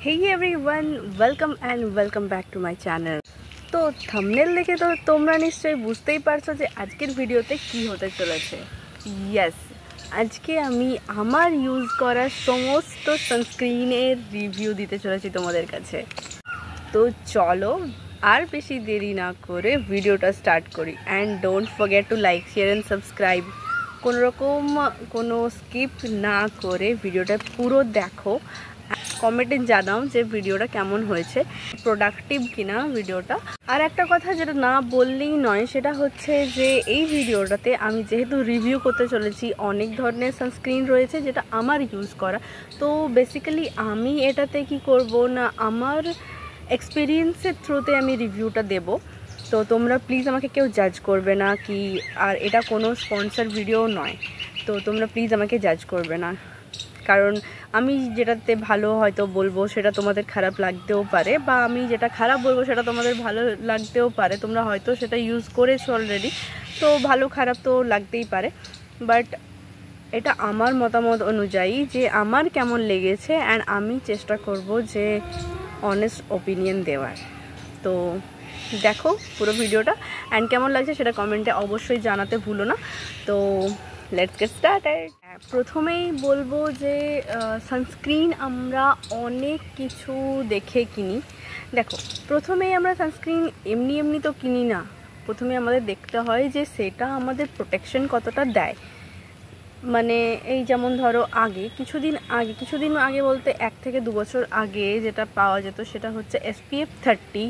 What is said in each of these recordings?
Hey everyone, welcome and welcome back to my channel. তো thumbnail দেখে তো তোমরা নিশ্চয়ই বুঝতেই পারছো যে আজকের ভিডিওতে কি হতে চলেছে। ইয়েস, আজকে আমি আমার ইউজ করা সমস্ত সানস্ক্রিনের রিভিউ দিতে চলেছি তোমাদের কাছে। তো চলো আর বেশি দেরি না করে ভিডিওটা স্টার্ট করি। And don't forget to like, share and subscribe. কোনো স্কিপ না করে ভিডিওটা পুরো দেখো। কমেন্টে জানাও যে ভিডিওটা কেমন হয়েছে, প্রোডাক্টিভ কিনা ভিডিওটা। আর একটা কথা যেটা না বললেই নয়, সেটা হচ্ছে যে এই ভিডিওটাতে আমি যেহেতু রিভিউ করতে চলেছি, অনেক ধরনের সানস্ক্রিন রয়েছে যেটা আমার ইউজ করা। তো বেসিক্যালি আমি এটাতে কি করব না, আমার এক্সপিরিয়েন্সের থ্রুতে আমি রিভিউটা দেব। তো তোমরা প্লিজ আমাকে কেউ জাজ করবে না কি, আর এটা কোনো স্পন্সর ভিডিও নয়। তো তোমরা প্লিজ আমাকে জাজ করবে না, কারণ আমি যেটাতে ভালো হয়তো বলবো সেটা তোমাদের খারাপ লাগতেও পারে, বা আমি যেটা খারাপ বলবো সেটা তোমাদের ভালো লাগতেও পারে। তোমরা হয়তো সেটা ইউজ করেছো অলরেডি, তো ভালো খারাপ তো লাগতেই পারে। বাট এটা আমার মতামত অনুযায়ী যে আমার কেমন লেগেছে, অ্যান্ড আমি চেষ্টা করব যে অনেস্ট ওপিনিয়ন দেওয়ার। তো দেখো পুরো ভিডিওটা, অ্যান্ড কেমন লাগছে সেটা কমেন্টে অবশ্যই জানাতে ভুলো না। তো লেটস গেট স্টার্টেড। প্রথমেই বলবো যে সানস্ক্রিন আমরা অনেক কিছু দেখে কিনি। দেখো, প্রথমেই আমরা সানস্ক্রিন এমনি তো কিনি না। প্রথমে আমাদের দেখতে হয় যে সেটা আমাদের প্রোটেকশন কতটা দেয়। মানে এই যেমন ধরো কিছুদিন আগে বলতে 1 থেকে 2 বছর আগে যেটা পাওয়া যেত সেটা হচ্ছে SPF 30,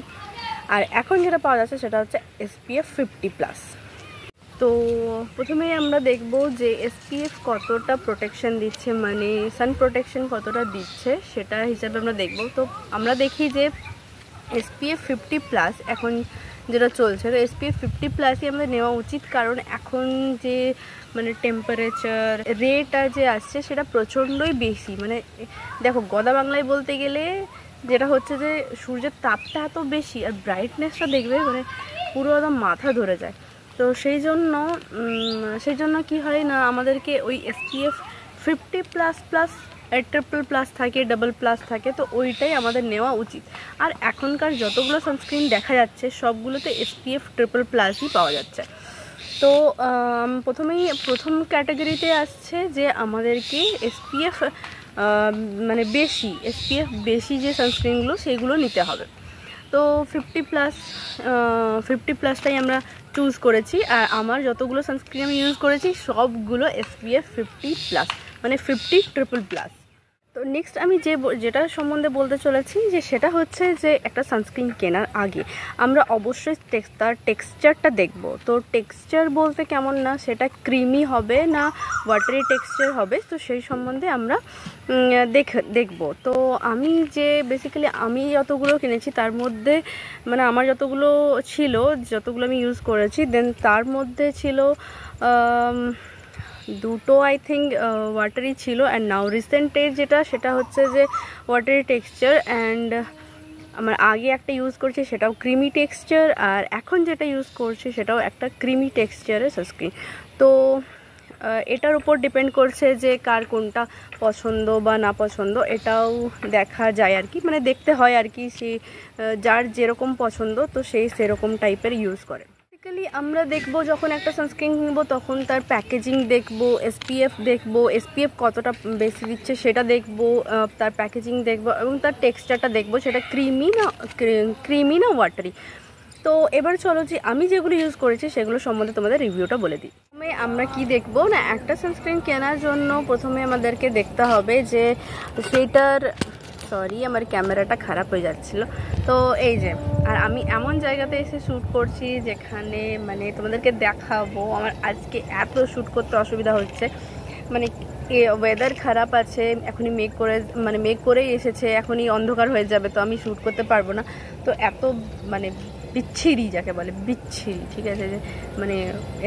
আর এখন যেটা পাওয়া যাচ্ছে সেটা হচ্ছে SPF 50+। তো প্রথমেই আমরা দেখব যে SPF কতটা প্রোটেকশন দিচ্ছে, মানে সান প্রোটেকশন কতটা দিচ্ছে সেটা হিসাবে আমরা দেখব। তো আমরা দেখি যে SPF 50+ এখন যেটা চলছে, তো SPF 50+ই আমাদের নেওয়া উচিত, কারণ এখন যে মানে টেম্পারেচার রেটটা যে আসছে সেটা প্রচণ্ডই বেশি। মানে দেখো, গদা বাংলায় বলতে গেলে যেটা হচ্ছে যে সূর্যের তাপটা এত বেশি, আর ব্রাইটনেসটা দেখবে মানে পুরো একদম মাথা ধরে যায়। তো সেই জন্য কি হয় না, আমাদেরকে ওই SPF 50++ ট্রিপল+ থাকে, ডাবল+ থাকে, তো ওইটাই আমাদের নেওয়া উচিত। আর এখনকার যতগুলো সানস্ক্রিন দেখা যাচ্ছে সবগুলোতে SPF ট্রিপল+ই পাওয়া যাচ্ছে। তো প্রথম ক্যাটাগরিতে আসছে যে আমাদেরকে SPF মানে SPF বেশি যে সানস্ক্রিনগুলো সেইগুলো নিতে হবে। তো 50+টাই আমরা চুজ করেছি। আর আমার যতগুলো সানস্ক্রিন আমি ইউজ করেছি সবগুলো SPF 50+, মানে 50++। তো নেক্সট আমি যেটা সম্বন্ধে বলতে চলেছি যে সেটা হচ্ছে যে একটা সানস্ক্রিন কেনার আগে আমরা অবশ্যই তার টেক্সচারটা দেখব। তো টেক্সচার বলতে কেমন, না সেটা ক্রিমি হবে না ওয়াটারি টেক্সচার হবে, তো সেই সম্বন্ধে আমরা দেখব। তো আমি বেসিক্যালি আমি যতগুলো কিনেছি তার মধ্যে, মানে আমার যতগুলো আমি ইউজ করেছি, দেন তার মধ্যে ছিল দুটো আই থিঙ্ক ওয়াটারি ছিল। অ্যান্ড নাও রিসেন্টের সেটা হচ্ছে যে ওয়াটারি টেক্সচার, অ্যান্ড আমার আগে একটা ইউজ করছি সেটাও ক্রিমি টেক্সচার, আর এখন যেটা ইউজ করছি সেটাও একটা ক্রিমি টেক্সচারের সানস্ক্রিন। তো এটার উপর ডিপেন্ড করছে যে কার কোনটা পছন্দ বা না পছন্দ, এটাও দেখা যায় আর কি, মানে দেখতে হয় আর কি, সে যার যেরকম পছন্দ তো সেরকম টাইপের ইউজ করে। বেসিক্যালি আমরা দেখব যখন একটা সানস্ক্রিন কিনবো তখন তার প্যাকেজিং দেখবো, SPF কতটা বেশি দিচ্ছে সেটা দেখবো, তার প্যাকেজিং দেখবো, এবং তার টেক্সচারটা দেখবো সেটা ক্রিমি না ওয়াটারি। তো এবার চলো যে আমি যেগুলো ইউজ করেছি সেগুলো সম্বন্ধে তোমাদের রিভিউটা বলে দিই। প্রথমে আমরা কি দেখবো না, একটা সানস্ক্রিন কেনার জন্য প্রথমে আমাদেরকে দেখতে হবে যে সেইটার আমার ক্যামেরাটা খারাপ হয়ে যাচ্ছিলো। তো এই যে, আর আমি এমন জায়গাতে এসে শ্যুট করছি যেখানে মানে তোমাদেরকে দেখাবো আমার আজকে এত শ্যুট করতে অসুবিধা হচ্ছে। মানে ওয়েদার খারাপ আছে, এখনই মেঘ করেই এসেছে, এখনই অন্ধকার হয়ে যাবে, তো আমি শ্যুট করতে পারবো না। তো এত মানে বিচ্ছিরি, যাকে বলে বিচ্ছিরি, ঠিক আছে, যে মানে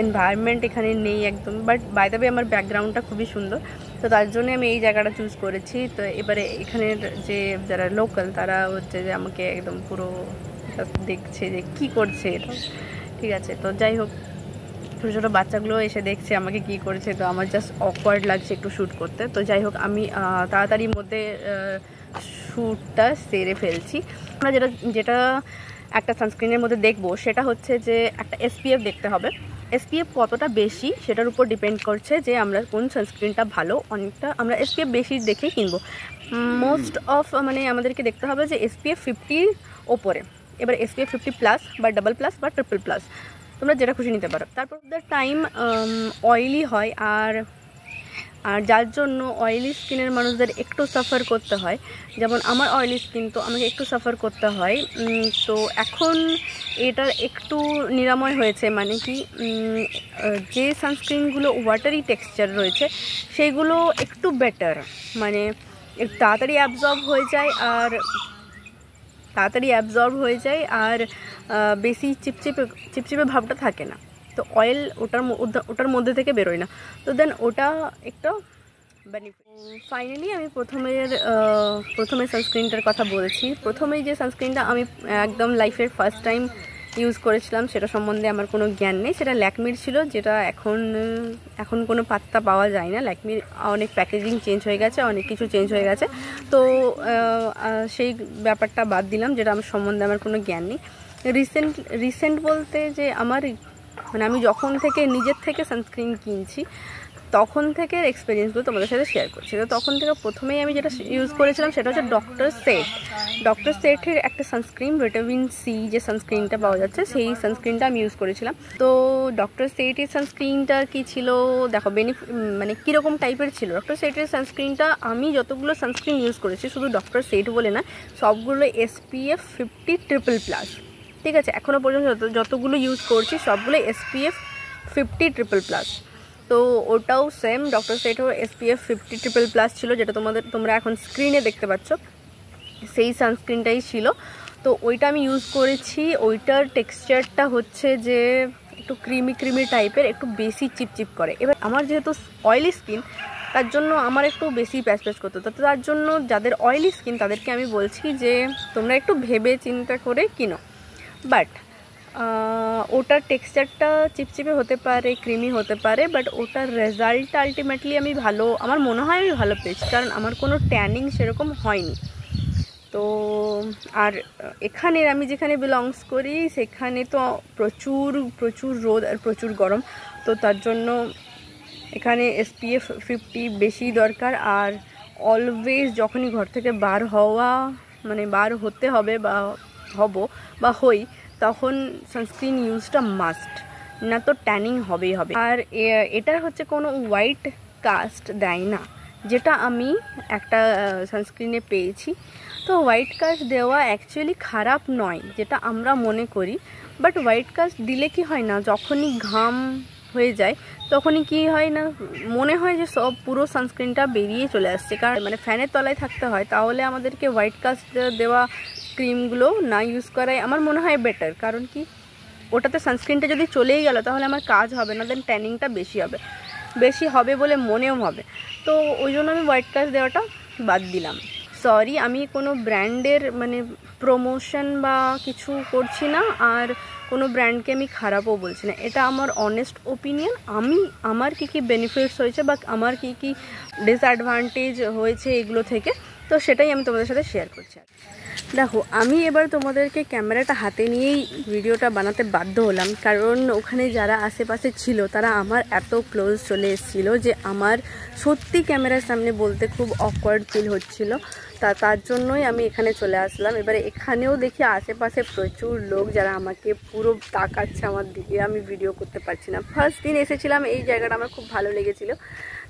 এনভায়রনমেন্ট এখানে নেই একদম। বাট বাই দ্য ওয়ে আমার ব্যাকগ্রাউন্ডটা খুবই সুন্দর, তো তার জন্য আমি এই জায়গাটা চুজ করেছি। তো এবারে এখানের যে যারা লোকাল তারা হচ্ছে যে আমাকে একদম পুরো দেখছে যে কি করছে এটা, ঠিক আছে। তো যাই হোক, ছোটো ছোটো বাচ্চাগুলো এসে দেখছে আমাকে কি করেছে, তো আমার জাস্ট অকওয়ার্ড লাগছে একটু শ্যুট করতে। তো যাই হোক, আমি তাড়াতাড়ির মধ্যে শ্যুটটা সেরে ফেলছি। আমরা যেটা একটা সানস্ক্রিনের মধ্যে দেখবো সেটা হচ্ছে যে একটা SPF দেখতে হবে। SPF কতটা বেশি সেটার উপর ডিপেন্ড করছে যে আমরা কোন সানস্ক্রিনটা ভালো। অনেকটা আমরা SPF বেশি দেখেই কিনবো। মোস্ট অফ মানে আমাদেরকে দেখতে হবে যে SPF 50 ওপরে। এবার SPF 50+ বা $++ বা $++, তোমরা যেটা খুশি নিতে পারো। তারপর দ্য টাইম অয়েলি হয়, আর যার জন্য অয়েলি স্কিনের মানুষদের একটু সাফার করতে হয়। যেমন আমার অয়েলি স্কিন, তো আমাকে একটু সাফার করতে হয়। তো এখন এটার একটু নিরাময় হয়েছে, মানে কি যে সানস্ক্রিনগুলো ওয়াটারি টেক্সচার রয়েছে সেইগুলো একটু বেটার, মানে তাড়াতাড়ি অ্যাবজর্ব হয়ে যায় আর বেশি চিপচিপে ভাবটা থাকে না। তো অয়েল ওটার মধ্যে থেকে বেরোয় না, তো দেন ওটা একটা বেনিফিট। ফাইনালি আমি প্রথমে সানস্ক্রিনটার কথা বলেছি। প্রথমেই যে সানস্ক্রিনটা আমি একদম লাইফের ফার্স্ট টাইম ইউজ করেছিলাম সেটা সম্বন্ধে আমার কোনো জ্ঞান নেই। সেটা ল্যাকমির ছিল, যেটা এখন কোনো পাত্তা পাওয়া যায় না। ল্যাকমির অনেক প্যাকেজিং চেঞ্জ হয়ে গেছে, অনেক কিছু চেঞ্জ হয়ে গেছে, তো সেই ব্যাপারটা বাদ দিলাম, যেটা আমার সম্বন্ধে আমার কোনো জ্ঞান নেই। রিসেন্ট বলতে যে আমি যখন থেকে নিজের থেকে সানস্ক্রিন কিনছি তখন থেকে এক্সপিরিয়েন্সগুলো তোমাদের সাথে শেয়ার করছি। তো তখন থেকে প্রথমেই আমি যেটা ইউজ করেছিলাম সেটা হচ্ছে ডক্টর সেটের একটা সানস্ক্রিন, ভিটামিন সি যে সানস্ক্রিনটা পাওয়া যাচ্ছে সেই সানস্ক্রিনটা আমি ইউজ করেছিলাম। তো ডক্টর সেটের সানস্ক্রিনটা কি ছিল দেখো, মানে কীরকম টাইপের ছিল। ডক্টর সেটের সানস্ক্রিনটা আমি যতগুলো সানস্ক্রিন ইউজ করেছি, শুধু ডক্টর সেট বলে না, সবগুলো SPF 50++, ঠিক আছে? এখনও পর্যন্ত যতগুলো ইউজ করছি সবগুলো SPF 50++। তো ওটাও সেম, ডক্টর সেটেও SPF 50++ ছিল, যেটা তোমরা এখন স্ক্রিনে দেখতে পাচ্ছ, সেই সানস্ক্রিনটাই ছিল। তো ওইটা আমি ইউজ করেছি। ওইটার টেক্সচারটা হচ্ছে যে একটু ক্রিমি টাইপের, একটু বেশি চিপচিপ করে। এবার আমার যেহেতু অয়েলি স্কিন, তার জন্য আমার একটু বেশি প্যাচ করতে হতো। তো তার জন্য যাদের অয়েলি স্কিন তাদেরকে আমি বলছি যে তোমরা একটু ভেবে চিন্তা করে কিনো। বাট ওটার টেক্সচারটা চিপচিপে হতে পারে, ক্রিমি হতে পারে, বাট ওটার রেজাল্টটা আলটিমেটলি আমার মনে হয় আমি ভালো পেয়েছি, কারণ আমার কোনো ট্যানিং সেরকম হয়নি। তো আর এখানে আমি যেখানে বিলংস করি সেখানে তো প্রচুর রোদ আর প্রচুর গরম, তো তার জন্য এখানে SPF 50 বেশি দরকার। আর অলওয়েজ যখনই ঘর থেকে বার হতে হবে বা হই, তখন সানস্ক্রিন ইউজটা মাস্ট, না তো ট্যানিং হবেই হবে। আর এটার হচ্ছে কোনো হোয়াইট কাস্ট দেয় না, যেটা আমি একটা সানস্ক্রিনে পেয়েছি। তো হোয়াইট কাস্ট দেওয়া অ্যাকচুয়ালি খারাপ নয়, যেটা আমরা মনে করি, বাট হোয়াইট কাস্ট দিলে কি হয় না, যখনই ঘাম হয়ে যায় তখনই কি হয় না, মনে হয় যে পুরো সানস্ক্রিনটা বেরিয়ে চলে আসছে। কারণ ফ্যানের তলায় থাকতে হয়, তাহলে আমাদেরকে হোয়াইট কাস্ট দেওয়া ক্রিমগুলো না ইউজ করাই আমার মনে হয় বেটার। কারণ কি, ওটাতে সানস্ক্রিনটা যদি চলেই গেল তাহলে আমার কাজ হবে না, দেন ট্যানিংটা বেশি হবে বলে মনেও হবে। তো ওই জন্য আমি হোয়াইট কাস্ট দেওয়াটা বাদ দিলাম। সরি, আমি কোনো ব্র্যান্ডের প্রমোশন বা কিছু করছি না, আর কোনো ব্র্যান্ডকে আমি খারাপও বলছি না। এটা আমার অনেস্ট ওপিনিয়ন। আমার কী বেনিফিটস হয়েছে বা আমার কী ডিসঅ্যাডভান্টেজ হয়েছে এগুলো থেকে, তো সেটাই আমি তোমাদের সাথে শেয়ার করছি। দেখো, আমি এবার তোমাদেরকে ক্যামেরাটা হাতে নিয়েই ভিডিওটা বানাতে বাধ্য হলাম, কারণ ওখানে যারা আশেপাশে ছিল তারা আমার এত ক্লোজ চলে এসেছিলো যে আমার সত্যি ক্যামেরার সামনে বলতে খুব অকওয়ার্ড ফিল হচ্ছিল। তার জন্যই আমি এখানে চলে আসলাম। এবারে এখানেও দেখি আশেপাশে প্রচুর লোক যারা আমাকে পুরো তাকাচ্ছে আমার দিকে, আমি ভিডিও করতে পারছি না। ফার্স্ট দিন এসেছিলাম, এই জায়গাটা আমার খুব ভালো লেগেছিলো,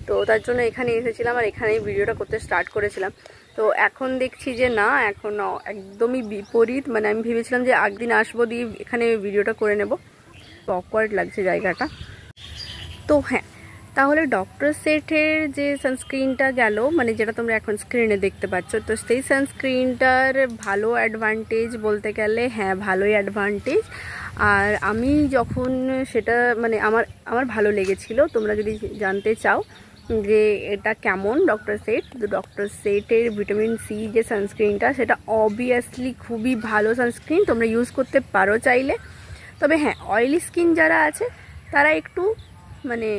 তো তার জন্য এখানে এসেছিলাম আর এখানেই ভিডিওটা করতে স্টার্ট করেছিলাম। তো এখন দেখছি যে না, এখন একদমই বিপরীত। আমি ভেবেছিলাম যে একদিন আসবো, দিয়ে এখানে ভিডিওটা করে নেব। অকওয়ার্ড লাগছে জায়গাটা। তো হ্যাঁ, তাহলে ডক্টর সেটের যে সানস্ক্রিনটা গেল, যেটা তোমরা এখন স্ক্রিনে দেখতে পাচ্ছ, তো সেই সানস্ক্রিনটার ভালো অ্যাডভান্টেজ বলতে গেলে হ্যাঁ, ভালোই অ্যাডভান্টেজ। আর আমি যখন সেটা আমার ভালো লেগেছিল। তোমরা যদি জানতে চাও যে এটা কেমন ডক্টর সেটের ভিটামিন সি যে সানস্ক্রিনটা, সেটা অবভিয়াসলি খুবই ভালো সানস্ক্রিন, তোমরা ইউজ করতে পারো চাইলে। তবে হ্যাঁ, অয়েলি স্কিন যারা আছে তারা একটু মানে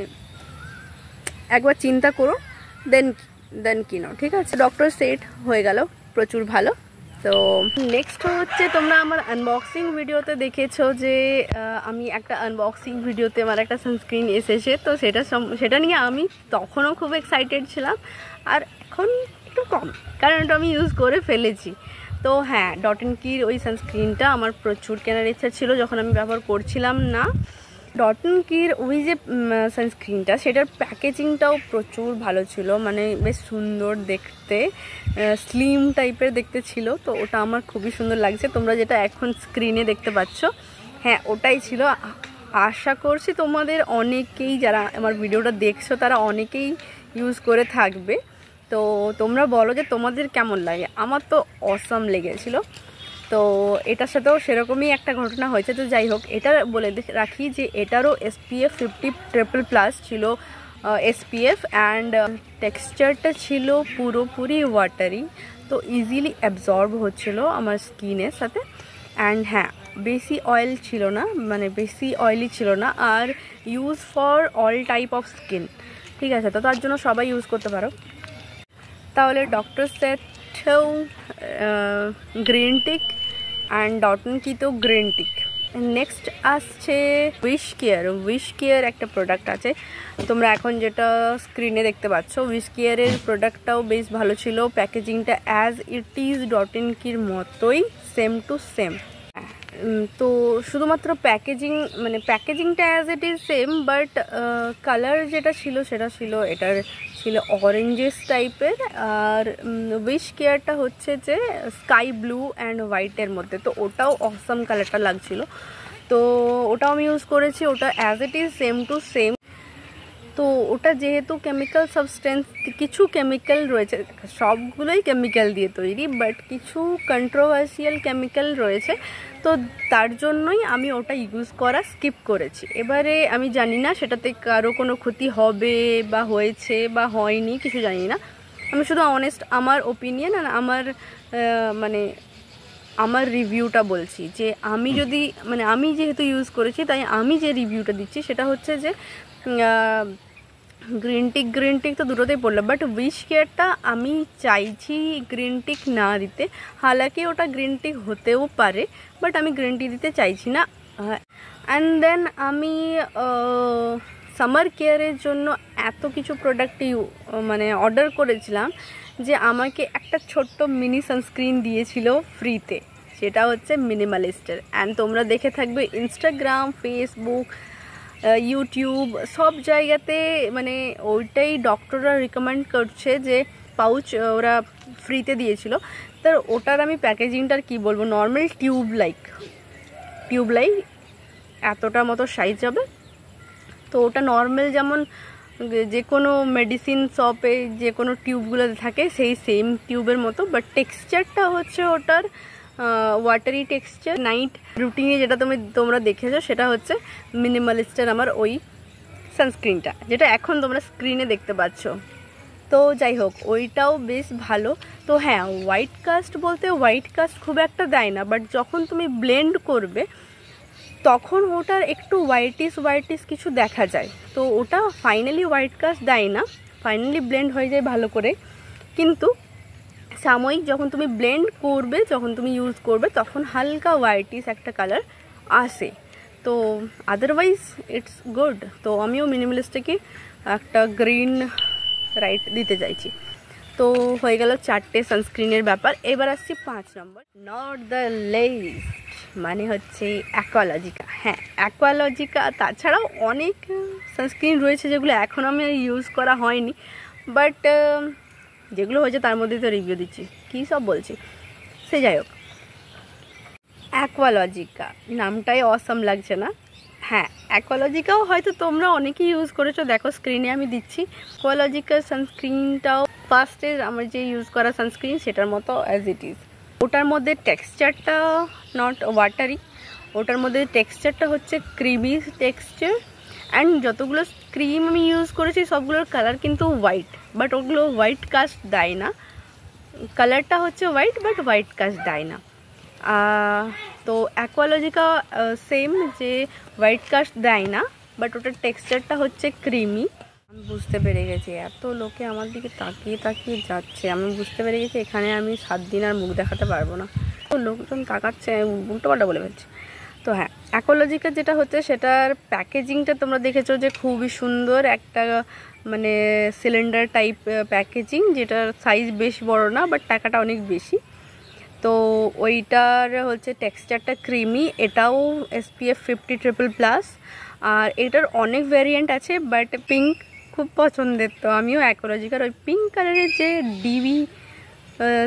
একবার চিন্তা করো, দেন কিনো, ঠিক আছে। ডক্টর সেট হয়ে গেল, প্রচুর ভালো। তো নেক্সট হচ্ছে, তোমরা আমার আনবক্সিং ভিডিওতে দেখেছো যে আমি একটা আনবক্সিং ভিডিওতে আমার একটা সানস্ক্রিন এসেছে, তো সেটা নিয়ে আমি তখনও খুব এক্সাইটেড ছিলাম, আর এখন একটু কম, কারণ এটা আমি ইউজ করে ফেলেছি। তো হ্যাঁ, ডট অ্যান্ড কির ওই সানস্ক্রিনটা আমার প্রচুর কেনার ইচ্ছা ছিল যখন আমি ব্যবহার করছিলাম না। ডট অ্যান্ড কির ওই যে সানস্ক্রিনটা, সেটার প্যাকেজিংটাও প্রচুর ভালো ছিল, মানে বেশ সুন্দর দেখতে, স্লিম টাইপের দেখতে ছিল। তো ওটা আমার খুবই সুন্দর লাগছে, তোমরা যেটা এখন স্ক্রিনে দেখতে পাচ্ছ, হ্যাঁ ওটাই ছিল। আশা করছি তোমাদের অনেকেই যারা আমার ভিডিওটা দেখছো তারা অনেকেই ইউজ করে থাকবে। তো তোমরা বলো যে তোমাদের কেমন লাগে। আমার তো অসাম লেগেছিলো। তো এটার সাথেও সেরকমই একটা ঘটনা হয়েছে। তো যাই হোক, এটা বলে রাখি যে এটারও SPF 50++ ছিল SPF, অ্যান্ড টেক্সচারটা ছিল পুরোপুরি ওয়াটারি, তো ইজিলি অ্যাবজর্ব হচ্ছিলো আমার স্কিনের সাথে। অ্যান্ড হ্যাঁ, বেশি অয়েল ছিল না, মানে বেশি অয়েলি ছিল না, আর use for all type of skin, ঠিক আছে। তো তার জন্য সবাই ইউজ করতে পারো। তাহলে ডক্টর সেটেও green tick, and dot and কিতেও গ্রিন টিক। নেক্সট আসছে উইশ কেয়ার একটা প্রোডাক্ট আছে, তোমরা এখন যেটা স্ক্রিনে দেখতে পাচ্ছ। উইশ কেয়ারের প্রোডাক্টটাও বেশ ভালো ছিল, প্যাকেজিংটা as it is dot and কির মতোই, সেম টু সেম। তো শুধুমাত্র প্যাকেজিংটা as it is same, but colour যেটা ছিল সেটা ছিল, এটার ছিল অরেঞ্জেস টাইপের, আর উইশ কেয়ারটা হচ্ছে যে স্কাই ব্লু অ্যান্ড হোয়াইটের মধ্যে। তো ওটাও অসাম কালারটা লাগছিল, তো ওটাও আমি ইউজ করেছি। ওটা as it is same to same. তো ওটা যেহেতু কেমিক্যাল সাবস্টেন্স, কিছু কেমিক্যাল রয়েছে, সবগুলোই কেমিক্যাল দিয়ে তৈরি, বাট কিছু কন্ট্রোভার্সিয়াল কেমিক্যাল রয়েছে, তো তার জন্যই আমি ওটা ইউজ করা স্কিপ করেছি। এবারে আমি জানি না সেটাতে কারো কোনো ক্ষতি হবে বা হয়েছে বা হয়নি, কিছু জানি না। আমি শুধু অনেস্ট আমার ওপিনিয়ন আর আমার রিভিউটা বলছি, যে আমি যেহেতু ইউজ করেছি তাই আমি যে রিভিউটা দিচ্ছি সেটা হচ্ছে যে গ্রিন টিক তো দুটোতেই পড়লো, বাট উইশ কেয়ারটা আমি চাইছি গ্রিন টিক না দিতে, হালাকি ওটা গ্রিন টিক হতেও পারে, বাট আমি গ্রিন টি দিতে চাইছি না। অ্যান্ড দেন আমি সামার কেয়ারের জন্য এত কিছু প্রোডাক্ট অর্ডার করেছিলাম যে আমাকে একটা ছোট্ট মিনি সানস্ক্রিন দিয়েছিল ফ্রিতে, সেটা হচ্ছে মিনিমালিস্টের। অ্যান্ড তোমরা দেখে থাকবে ইনস্টাগ্রাম, ফেসবুক, ইউটিউব, সব জায়গাতে মানে ওইটাই ডক্টররা রিকমেন্ড করছে যে পাউচ ওরা ফ্রিতে দিয়েছিল। তো ওটার আমি প্যাকেজিংটার কি বলবো, নর্মাল টিউব লাইক এতটা মতো সাইজ হবে। তো ওটা নর্মাল যেমন যে কোনো মেডিসিন শপে যে কোনো টিউবগুলো থাকে সেই সেম টিউবের মতো, বাট টেক্সচারটা হচ্ছে ওটার ওয়াটারি টেক্সচার। নাইট রুটিনে যেটা তোমরা দেখেছো সেটা হচ্ছে মিনিমালিস্টের আমার ওই সানস্ক্রিনটা, যেটা এখন তোমরা স্ক্রিনে দেখতে পাচ্ছ। তো যাই হোক, ওইটাও বেশ ভালো। তো হ্যাঁ, হোয়াইট কাস্ট খুব একটা দেয় না, বাট যখন তুমি ব্লেন্ড করবে তখন ওটার একটু হোয়াইটিস কিছু দেখা যায়। তো ওটা ফাইনালি হোয়াইট কাস্ট দেয় না, ফাইনালি ব্লেন্ড হয়ে যায় ভালো করে, কিন্তু সাময়িক যখন তুমি ব্লেন্ড করবে, যখন তুমি ইউজ করবে, তখন হালকা হোয়াইটিস একটা কালার আসে। তো আদারওয়াইজ ইটস গুড। তো আমিও মিনিমালিস্টকে একটা গ্রিন রাইট দিতে চাইছি। তো হয়ে গেল 4টে সানস্ক্রিনের ব্যাপার। এবার আসছি 5 নম্বর, নট দ্য লিস্ট, মানে হচ্ছে অ্যাকোয়ালজিকা। হ্যাঁ, অ্যাকোয়ালজিকা তাছাড়াও অনেক সানস্ক্রিন রয়েছে যেগুলো এখন আমি ইউজ করা হয়নি, বাট যেগুলো হয়েছে তার মধ্যেই তো রিভিউ দিচ্ছি, কী সব বলছি। সে যাই হোক, অ্যাকোয়ালজিকা নামটাই অসাম লাগছে না? হ্যাঁ, অ্যাকোয়ালজিকাও হয়তো তোমরা অনেকেই ইউজ করেছো, দেখো স্ক্রিনে আমি দিচ্ছি। অ্যাকোয়ালজিকার সানস্ক্রিনটাও ফার্স্টে আমার যে ইউজ করা সানস্ক্রিন সেটার মতো অ্যাজ ইট ইজ। ওটার মধ্যে টেক্সচারটা নট ওয়াটারি, ওটার মধ্যে টেক্সচারটা হচ্ছে ক্রিমি টেক্সচার। অ্যান্ড যতগুলো ক্রিম আমি ইউজ করেছি সবগুলোর কালার কিন্তু হোয়াইট, বাট ওগুলো হোয়াইট কাস্ট দেয় না। কালারটা হচ্ছে হোয়াইট, বাট হোয়াইট কাস্ট দেয় না। তো অ্যাকোয়ালজিকা সেম, যে হোয়াইট কাস্ট দেয় না, বাট ওটার টেক্সচারটা হচ্ছে ক্রিমি। আমি বুঝতে পেরে গেছি, এত লোকে আমার দিকে তাকিয়ে তাকিয়ে যাচ্ছে, আমি বুঝতে পেরে গেছি এখানে আমি 7 দিন আর মুখ দেখাতে পারবো না। তো লোকজন তাকাচ্ছে, উল্টোপাল্টা বলে ফেলছে। তো হ্যাঁ, অ্যাকোলজিকার যেটা হচ্ছে সেটার প্যাকেজিংটা তোমরা দেখেছো যে খুবই সুন্দর, একটা মানে সিলিন্ডার টাইপ প্যাকেজিং, যেটার সাইজ বেশ বড় না বাট টাকাটা অনেক বেশি। তো ওইটার হচ্ছে টেক্সচারটা ক্রিমি, এটাও SPF 50+++, আর এটার অনেক ভ্যারিয়েন্ট আছে বাট পিঙ্ক খুব পছন্দের। তো আমিও অ্যাকোলজিকার ওই পিঙ্ক কালারের যে ডিবি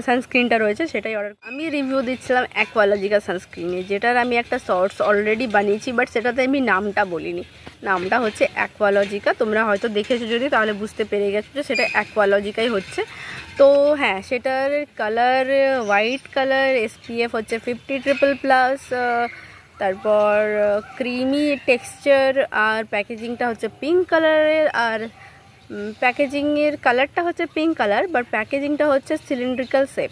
সানস্ক্রিনটা রয়েছে সেটাই অর্ডার। আমি রিভিউ দিচ্ছিলাম অ্যাকোলজিকার সানস্ক্রিনে, যেটার আমি একটা শর্টস অলরেডি বানিয়েছি বাট সেটাতে আমি নামটা বলিনি। নামটা হচ্ছে অ্যাকোলজিকা, তোমরা হয়তো দেখেছো যদি তাহলে বুঝতে পেরে গেছো যে সেটা অ্যাকোলজিকাই হচ্ছে। তো হ্যাঁ, সেটার কালার হোয়াইট কালার, SPF হচ্ছে 50+++, তারপর ক্রিমি টেক্সচার, আর প্যাকেজিংটা হচ্ছে পিঙ্ক কালারের। আর প্যাকেজিংয়ের কালারটা হচ্ছে পিঙ্ক কালার বাট প্যাকেজিংটা হচ্ছে সিলিন্ড্রিক্যাল শেপ,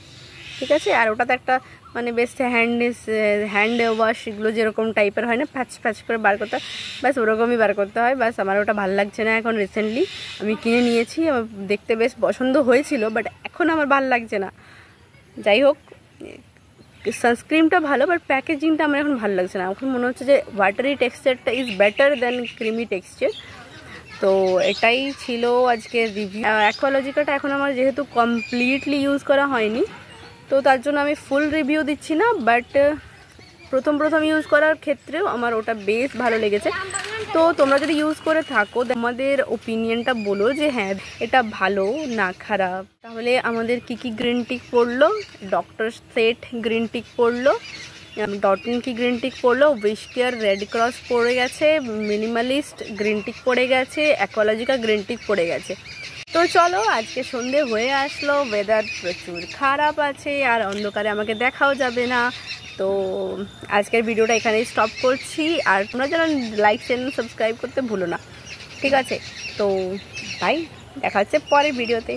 ঠিক আছে। আর ওটাতে একটা মানে বেশ হ্যান্ড ওয়াশ এগুলো যেরকম টাইপের হয় না, প্যাচ প্যাচ করে বার করতে হয়, ব্যাস ওরকমই বার করতে হয়। ব্যাস আমার ওটা ভালো লাগছে না এখন। রিসেন্টলি আমি কিনে নিয়েছি, আমার দেখতে বেশ পছন্দ হয়েছিল বাট এখন আমার ভালো লাগছে না। যাই হোক, সানস্ক্রিনটা ভালো বাট প্যাকেজিংটা আমার এখন ভালো লাগছে না। এখন মনে হচ্ছে যে ওয়াটারি টেক্সচারটা is better than creamy texture. তো এটাই ছিল আজকের রিভিউ। অ্যাকোলজিকাটা এখন আমার যেহেতু কমপ্লিটলি ইউজ করা হয়নি, তো তার জন্য আমি ফুল রিভিউ দিচ্ছি না, বাট প্রথম ইউজ করার ক্ষেত্রেও আমার ওটা বেশ ভালো লেগেছে। তো তোমরা যদি ইউজ করে থাকো আমাদের ওপিনিয়নটা বলো যে হ্যাঁ এটা ভালো না খারাপ। তাহলে আমাদের কি গ্রিন টিক পড়লো, ডক্টর সেট গ্রিন টিক পড়লো, ডটন কি গ্রিন টিক পড়লো, উইশ কেয়ার রেড ক্রস পড়ে গেছে, মিনিমালিস্ট গ্রিন টিক পড়ে গেছে, অ্যাকোলজিকা গ্রিন টিক পড়ে গেছে। তো চলো, আজকে সন্ধে হয়ে আসলো, ওয়েদার প্রচুর খারাপ আছে আর অন্ধকারে আমাকে দেখাও যাবে না। তো আজকের ভিডিওটা এখানেই স্টপ করছি। আর তোমরা যেন লাইক চ্যানেল সাবস্ক্রাইব করতে ভুলো না, ঠিক আছে। তো বাই, দেখা হচ্ছে পরের ভিডিওতে।